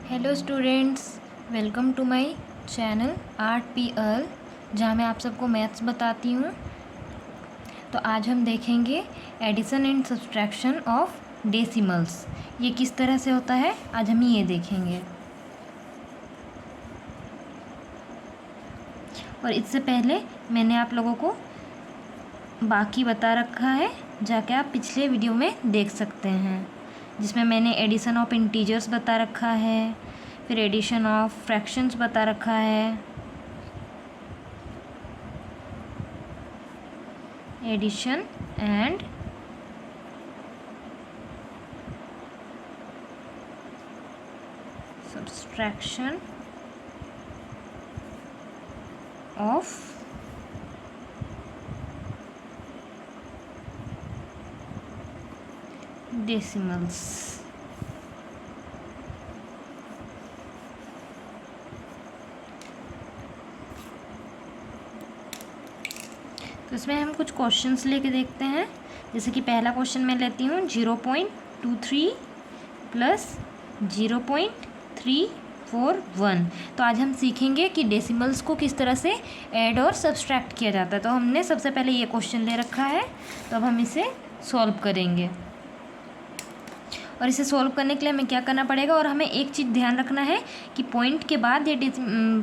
Hello students, welcome to my channel art P L, जहाँ मैं आप सबको मैथ्स बताती हूँ। तो आज हम देखेंगे addition and subtraction of decimals. ये किस तरह से होता है, आज हम ये देखेंगे। और इससे पहले मैंने आप लोगों को बाकी बता रखा है, जाके आप पिछले वीडियो में देख सकते हैं, जिसमें मैंने एडिशन ऑफ इंटीजर्स बता रखा है, फिर एडिशन ऑफ फ्रैक्शंस बता रखा है, addition and subtraction of decimals. तो इसमें हम कुछ क्वेश्चंस लेके देखते हैं। जैसे कि पहला क्वेश्चन मैं लेती हूँ 0.23 प्लस 0.341। तो आज हम सीखेंगे कि डेसिमल्स को किस तरह से ऐड और सब्सट्रैक्ट किया जाता है। तो हमने सबसे पहले ये क्वेश्चन ले रखा है, तो अब हम इसे सॉल्व करेंगे। और इसे सॉल्व करने के लिए हमें क्या करना पड़ेगा, और हमें एक चीज़ ध्यान रखना है कि पॉइंट के बाद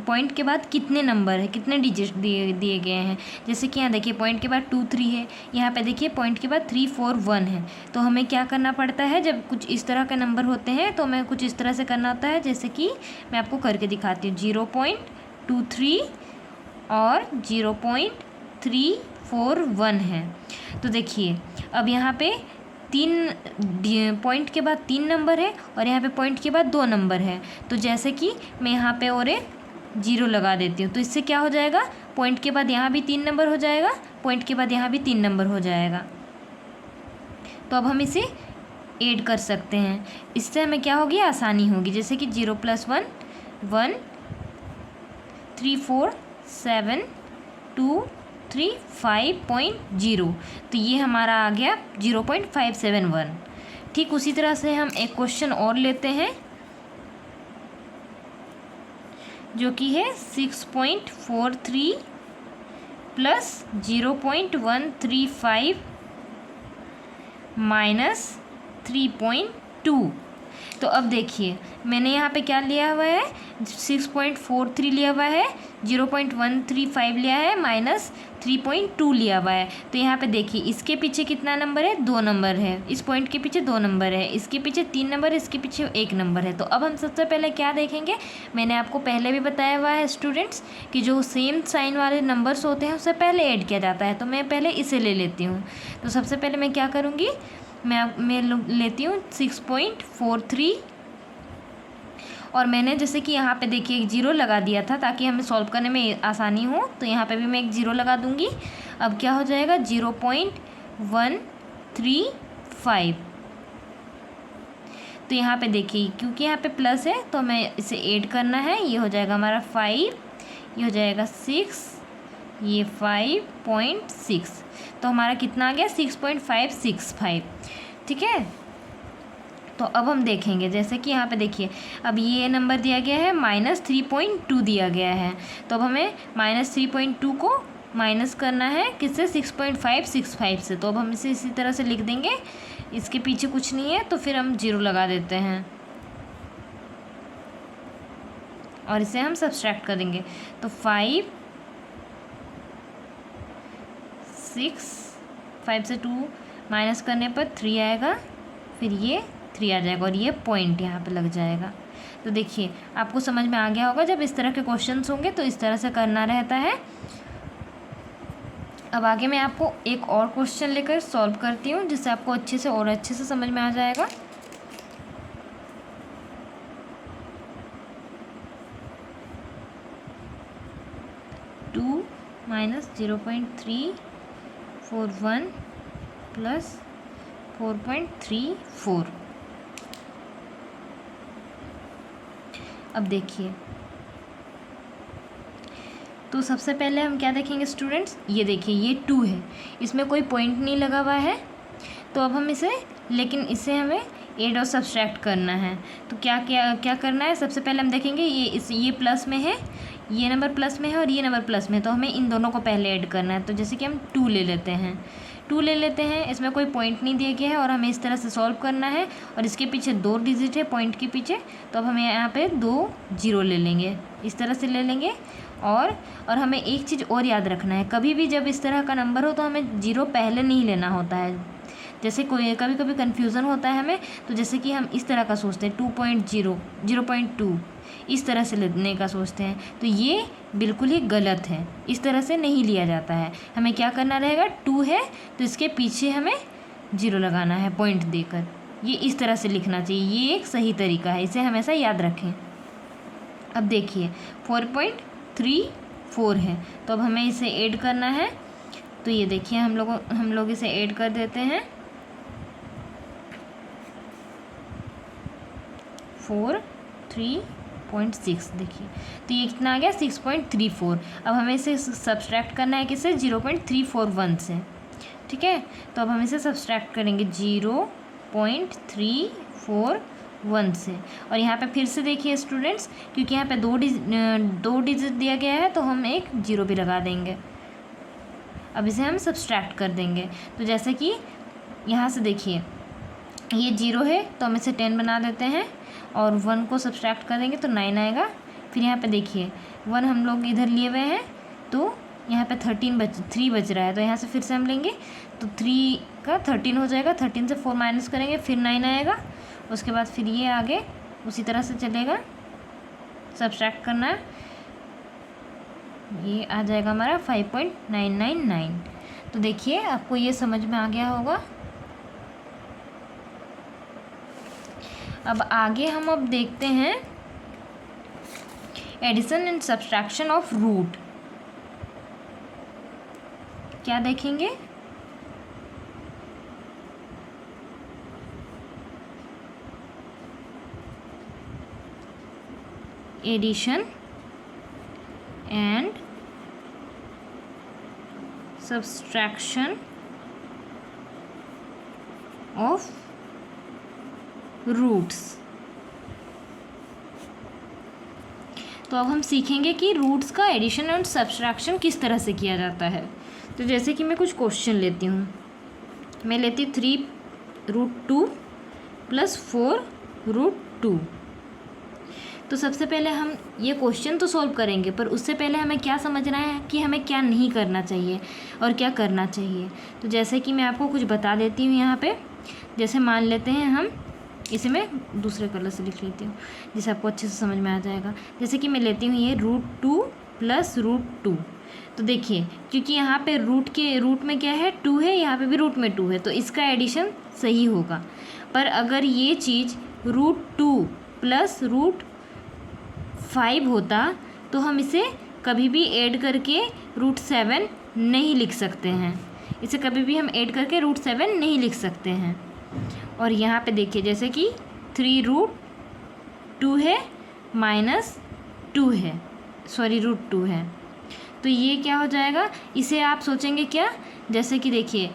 पॉइंट के बाद कितने नंबर है, कितने डिजिट दिए गए हैं। जैसे कि यहाँ देखिए पॉइंट के बाद 2 3 है, यहाँ पे देखिए पॉइंट के बाद 3 4 1 है। तो हमें क्या करना पड़ता है, जब कुछ इस तरह के नंबर होते हैं तो हमें कुछ इस तरह से करना होता है। जैसे कि मैं आपको करके दिखाती हूँ, 0.23 और 0.341 है। तो देखिए अब यहाँ पे पॉइंट के बाद 3 नंबर है और यहाँ पे पॉइंट के बाद 2 नंबर है। तो जैसे कि मैं यहाँ पे और एक 0 लगा देती हूँ, तो इससे क्या हो जाएगा, पॉइंट के बाद यहाँ भी 3 नंबर हो जाएगा, पॉइंट के बाद यहाँ भी 3 नंबर हो जाएगा। तो अब हम इसे ऐड कर सकते हैं। इससे हमें क्या होगी, आसानी होगी। जैसे कि 0 + 1 1 3 4 7 2 3 5.0। तो ये हमारा आ गया 0.571। ठीक उसी तरह से हम एक क्वेश्चन और लेते हैं, जो कि है 6.43 प्लस 0.135 माइनस 3.2। तो अब देखिए मैंने यहाँ पे क्या लिया हुआ है, 6.43 लिया हुआ है, 0.135 लिया है, माइनस 3.2 लिया हुआ है। तो यहाँ पे देखिए इसके पीछे कितना नंबर है, 2 नंबर है। इस पॉइंट के पीछे 2 नंबर है, इसके पीछे 3 नंबर है, इसके पीछे 1 नंबर है। तो अब हम सबसे पहले क्या देखेंगे, मैंने आपको पहले भी बताया हुआ है स्टूडेंट्स कि जो सेम साइन वाले नंबर्स होते हैं उससे पहले ऐड किया जाता है। तो मैं पहले इसे ले लेती हूँ। तो सबसे पहले मैं क्या करूँगी, मैं लेती हूँ 6.43, और मैंने जैसे कि यहाँ पे देखिए एक 0 लगा दिया था ताकि हमें सॉल्व करने में आसानी हो। तो यहाँ पे भी मैं एक 0 लगा दूँगी। अब क्या हो जाएगा, 0.135। तो यहाँ पे देखिए क्योंकि यहाँ पे प्लस है तो हमें इसे ऐड करना है। ये हो जाएगा हमारा 5, ये हो जाएगा 6, ये 5.6। तो हमारा कितना आ गया, 6.565। ठीक है। तो अब हम देखेंगे, जैसे कि यहाँ पे देखिए अब ये नंबर दिया गया है, -3.2 दिया गया है। तो अब हमें -3.2 को माइनस करना है किससे, 6.565 से। तो अब हम इसे इसी तरह से लिख देंगे, इसके पीछे कुछ नहीं है तो फिर हम 0 लगा देते हैं और इसे हम सब्सट्रैक्ट करेंगे। तो 5 6 5 से 2 माइनस करने पर 3 आएगा, फिर ये 3 आ जाएगा और ये पॉइंट यहाँ पे लग जाएगा। तो देखिए आपको समझ में आ गया होगा, जब इस तरह के क्वेश्चंस होंगे तो इस तरह से करना रहता है। अब आगे मैं आपको एक और क्वेश्चन लेकर सॉल्व करती हूँ, जिससे आपको अच्छे से और अच्छे से समझ में आ जाएगा। -0.341 प्लस 4.34। अब देखिए तो सबसे पहले हम क्या देखेंगे स्टूडेंट्स, ये देखिए ये 2 है, इसमें कोई पॉइंट नहीं लगा हुआ है। तो अब हम इसे, लेकिन इसे हमें ऐड और सब्सट्रैक्ट करना है। तो क्या क्या क्या करना है, सबसे पहले हम देखेंगे ये प्लस में है, ये नंबर प्लस में है और ये नंबर प्लस में है, तो हमें इन दोनों को पहले ऐड करना है। तो जैसे कि हम 2 ले लेते हैं, 2 ले लेते हैं, इसमें कोई पॉइंट नहीं दिया गया है और हमें इस तरह से सॉल्व करना है और इसके पीछे 2 डिजिट है पॉइंट के पीछे, तो अब हमें यहाँ पे 2 0 ले लेंगे, इस तरह से ले लेंगे। और हमें एक चीज़ और याद रखना है, कभी भी जब इस तरह का नंबर हो तो हमें 0 पहले नहीं लेना होता है। जैसे कोई कभी कभी कन्फ्यूज़न होता है हमें, तो जैसे कि हम इस तरह का सोचते हैं 2.0, 0.2 इस तरह से लेने का सोचते हैं, तो ये बिल्कुल ही गलत है, इस तरह से नहीं लिया जाता है। हमें क्या करना रहेगा, 2 है तो इसके पीछे हमें 0 लगाना है पॉइंट देकर, ये इस तरह से लिखना चाहिए, ये एक सही तरीका है, इसे हमेशा याद रखें। अब देखिए 4.34 है, तो अब हमें इसे ऐड करना है। तो ये देखिए हम लोग इसे ऐड कर देते हैं, 4.36 देखिए, तो ये कितना आ गया 6.34। अब हमें इसे सब्सट्रैक्ट करना है किससे, 0.341 से, ठीक है। तो अब हम इसे सब्सट्रैक्ट करेंगे 0.341 से। और यहाँ पे फिर से देखिए स्टूडेंट्स, क्योंकि यहाँ पे 2 डिजिट दिया गया है तो हम एक 0 भी लगा देंगे। अब इसे हम सब्सट्रैक्ट कर देंगे, तो जैसे कि यहाँ से देखिए ये 0 है तो हम इसे 10 बना देते हैं और 1 को सब्सट्रैक्ट कर देंगे तो 9 आएगा। फिर यहाँ पे देखिए 1 हम लोग इधर लिए हुए हैं, तो यहाँ पे 3 बच रहा है, तो यहाँ से फिर से हम लेंगे तो 3 का 13 हो जाएगा, 13 से 4 माइनस करेंगे फिर 9 आएगा। उसके बाद फिर ये आगे उसी तरह से चलेगा, सब्सट्रैक्ट करना है, ये आ जाएगा हमारा 5.999। तो देखिए आपको ये समझ में आ गया होगा। अब आगे हम अब देखते हैं addition and subtraction of root. क्या देखेंगे, addition and subtraction of roots. तो अब हम सीखेंगे कि रूट्स का एडिशन और सब्सट्रैक्शन किस तरह से किया जाता है। तो जैसे कि मैं कुछ क्वेश्चन लेती हूँ, मैं लेती 3√2 + 4√2। तो सबसे पहले हम ये क्वेश्चन तो सॉल्व करेंगे, पर उससे पहले हमें क्या समझना है कि हमें क्या नहीं करना चाहिए और क्या करना चाहिए। तो जैसे कि मैं आपको कुछ बता देती हूँ यहाँ पे, जैसे मान लेते हैं हम, इसे मैं दूसरे कलर से लिख लेती हूँ जिससे आपको अच्छे से समझ में आ जाएगा। जैसे कि मैं लेती हूँ ये √2 + √2। तो देखिए क्योंकि यहाँ पे रूट में क्या है, 2 है, यहाँ पे भी रूट में 2 है, तो इसका एडिशन सही होगा। पर अगर ये चीज़ √2 + √5 होता तो हम इसे कभी भी ऐड करके √7 नहीं लिख सकते हैं, इसे कभी भी हम ऐड करके √7 नहीं लिख सकते हैं। और यहाँ पे देखिए जैसे कि 3√2 है -2 है, सॉरी √2 है, तो ये क्या हो जाएगा, इसे आप सोचेंगे क्या, जैसे कि देखिए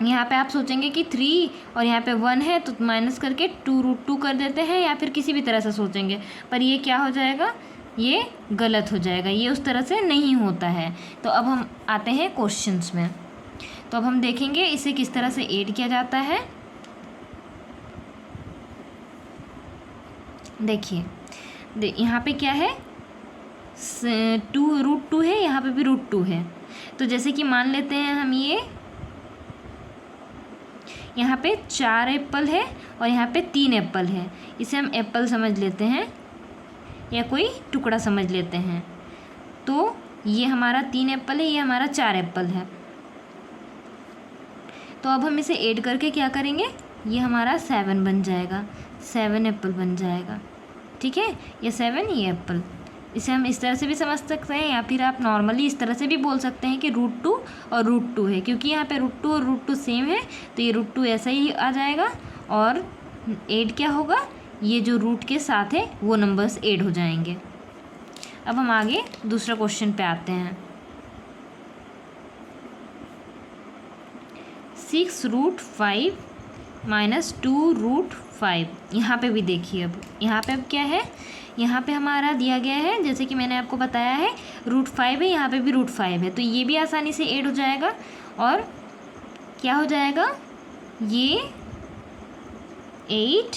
यहाँ पे आप सोचेंगे कि 3 और यहाँ पे 1 है तो माइनस करके 2√2 कर देते हैं, या फिर किसी भी तरह से सोचेंगे, पर ये क्या हो जाएगा, ये गलत हो जाएगा, ये उस तरह से नहीं होता है। तो अब हम आते हैं क्वेश्चंस में। तो अब हम देखेंगे इसे किस तरह से ऐड किया जाता है। देखिए यहाँ पे क्या है, √2 है, यहाँ पे भी √2 है। तो जैसे कि मान लेते हैं हम ये यहाँ पे 4 एप्पल है और यहाँ पे 3 एप्पल है, इसे हम एप्पल समझ लेते हैं या कोई टुकड़ा समझ लेते हैं। तो ये हमारा 3 एप्पल है, ये हमारा 4 एप्पल है। तो अब हम इसे ऐड करके क्या करेंगे, ये हमारा 7 बन जाएगा, 7 एप्पल बन जाएगा, ठीक है, ये 7 ये एप्पल। इसे हम इस तरह से भी समझ सकते हैं, या फिर आप नॉर्मली इस तरह से भी बोल सकते हैं कि √2 और √2 है, क्योंकि यहाँ पे √2 और √2 सेम है, तो ये √2 ऐसा ही आ जाएगा। और ऐड क्या होगा, ये जो रूट के साथ है वो नंबर्स ऐड हो जाएंगे। अब हम आगे दूसरा क्वेश्चन पे आते हैं। 6√5 -2√5। यहाँ पे भी देखिए, अब यहाँ पे अब क्या है, यहाँ पे हमारा दिया गया है जैसे कि मैंने आपको बताया है √5 है, यहाँ पे भी √5 है, तो ये भी आसानी से ऐड हो जाएगा और क्या हो जाएगा, ये 8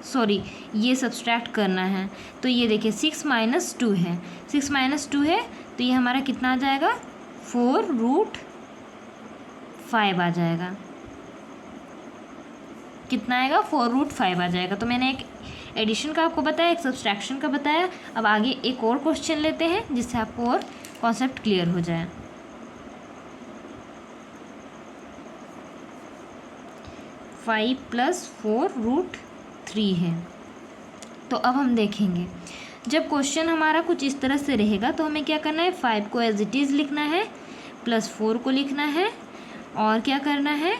सॉरी ये सब्सट्रैक्ट करना है, तो ये देखिए 6 - 2 है, 6 - 2 है, तो ये हमारा कितना आ जाएगा 4√5 आ जाएगा। कितना आएगा 4√5 आ जाएगा। तो मैंने एक एडिशन का आपको बताया, एक सब्सट्रैक्शन का बताया। अब आगे एक और क्वेश्चन लेते हैं जिससे आपको और कॉन्सेप्ट क्लियर हो जाए। 5 + 4√3 है। तो अब हम देखेंगे, जब क्वेश्चन हमारा कुछ इस तरह से रहेगा तो हमें क्या करना है, 5 को एज इट इज़ लिखना है, +4 को लिखना है, और क्या करना है,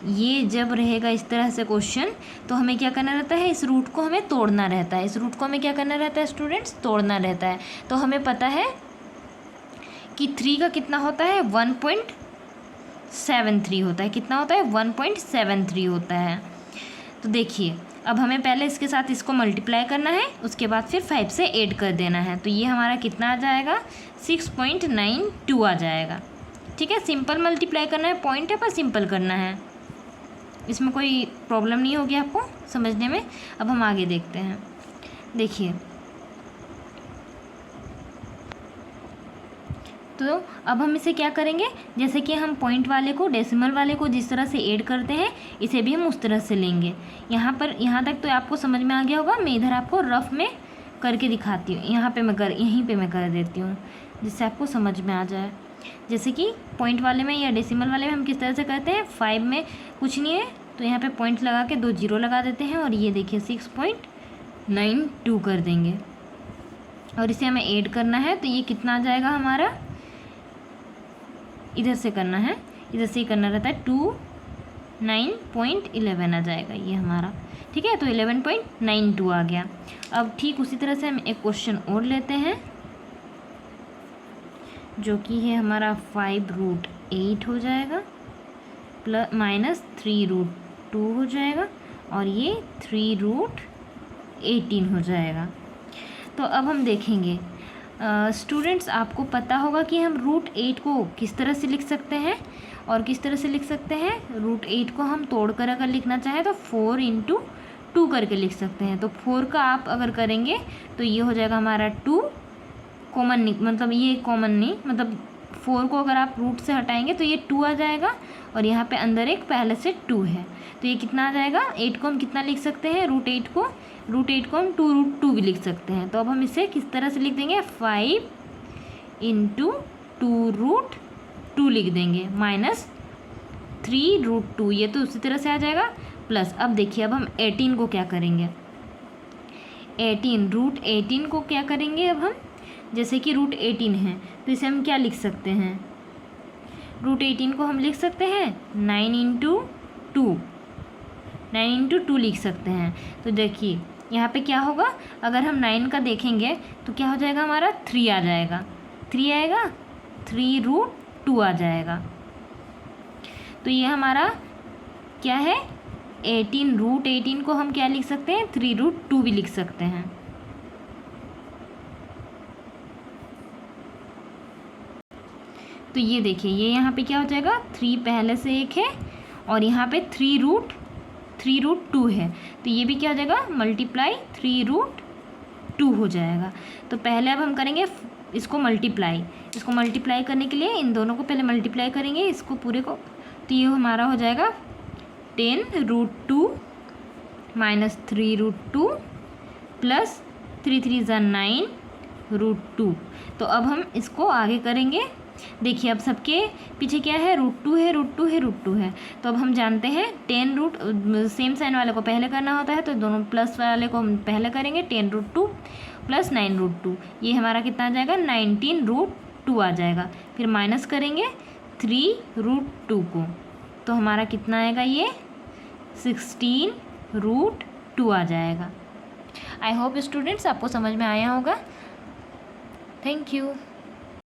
ये जब रहेगा इस तरह से क्वेश्चन तो हमें क्या करना रहता है, इस रूट को हमें तोड़ना रहता है। इस रूट को हमें क्या करना रहता है स्टूडेंट्स, तोड़ना रहता है। तो हमें पता है कि 3 का कितना होता है, 1.73 होता है। कितना होता है, 1.73 होता है। तो देखिए, अब हमें पहले इसके साथ इसको मल्टीप्लाई करना है, उसके बाद फिर 5 से ऐड कर देना है। तो ये हमारा कितना आ जाएगा, 6.92 आ जाएगा। ठीक है, सिंपल मल्टीप्लाई करना है, पॉइंट है पर सिंपल करना है, इसमें कोई प्रॉब्लम नहीं होगी आपको समझने में। अब हम आगे देखते हैं। देखिए, तो अब हम इसे क्या करेंगे, जैसे कि हम पॉइंट वाले को डेसिमल वाले को जिस तरह से ऐड करते हैं, इसे भी हम उस तरह से लेंगे। यहाँ पर यहाँ तक तो आपको समझ में आ गया होगा। मैं इधर आपको रफ में करके दिखाती हूँ, यहीं पे मैं कर देती हूँ जिससे आपको समझ में आ जाए। जैसे कि पॉइंट वाले में या डेसिमल वाले में हम किस तरह से करते हैं, 5 में कुछ नहीं है तो यहाँ पे पॉइंट लगा के 2 0 लगा देते हैं, और ये देखिए 6.92 कर देंगे, और इसे हमें ऐड करना है। तो ये कितना आ जाएगा हमारा, इधर से करना है, इधर से ही करना रहता है, 29.11 आ जाएगा ये हमारा। ठीक है, तो 11.92 आ गया। अब ठीक उसी तरह से हम एक क्वेश्चन और लेते हैं जो कि है हमारा 5√8 हो जाएगा, -3√2 हो जाएगा, और ये 3√18 हो जाएगा। तो अब हम देखेंगे स्टूडेंट्स, आपको पता होगा कि हम √8 को किस तरह से लिख सकते हैं और किस तरह से लिख सकते हैं। √8 को हम तोड़कर अगर लिखना चाहें तो 4 × 2 करके लिख सकते हैं। तो 4 का आप अगर करेंगे तो ये हो जाएगा हमारा 2, कॉमन नहीं, मतलब ये कॉमन नहीं, मतलब 4 को अगर आप रूट से हटाएंगे तो ये 2 आ जाएगा, और यहाँ पे अंदर एक पहले से 2 है, तो ये कितना आ जाएगा। 8 को हम कितना लिख सकते हैं, √8 को हम 2√2 भी लिख सकते हैं। तो अब हम इसे किस तरह से लिख देंगे, 5 × 2√2 लिख देंगे, -3√2, ये तो उसी तरह से आ जाएगा, प्लस। अब देखिए, अब हम 18 को क्या करेंगे, 18 को क्या करेंगे, अब हम जैसे कि √18 है तो इसे हम क्या लिख सकते हैं, √18 को हम लिख सकते हैं 9 × 2 लिख सकते हैं। तो देखिए यहाँ पे क्या होगा, अगर हम 9 का देखेंगे तो क्या हो जाएगा हमारा, 3 आ जाएगा, 3 आएगा, 3√2 आ जाएगा। तो ये हमारा क्या है, 18 को हम क्या लिख सकते हैं, 3√2 भी लिख सकते हैं। तो ये देखिए, ये यहाँ पे क्या हो जाएगा, 3 पहले से एक है और यहाँ पे 3√2 है, तो ये भी क्या हो जाएगा, मल्टीप्लाई 3√2 हो जाएगा। तो पहले अब हम करेंगे इसको मल्टीप्लाई करने के लिए इन दोनों को पहले मल्टीप्लाई करेंगे, इसको पूरे को। तो ये हमारा हो जाएगा 10√2 - 3√2 प्लस 3 3 9√2। तो अब हम इसको आगे करेंगे। देखिए, अब सबके पीछे क्या है, √2 है। तो अब हम जानते हैं 10 सेम साइन वाले को पहले करना होता है, तो दोनों प्लस वाले को हम पहले करेंगे, 10√2 प्लस 9√2, ये हमारा कितना आ जाएगा, 19√2 आ जाएगा। फिर माइनस करेंगे 3√2 को, तो हमारा कितना आएगा, ये 16√2 आ जाएगा। आई होप स्टूडेंट्स आपको समझ में आया होगा। Thank you.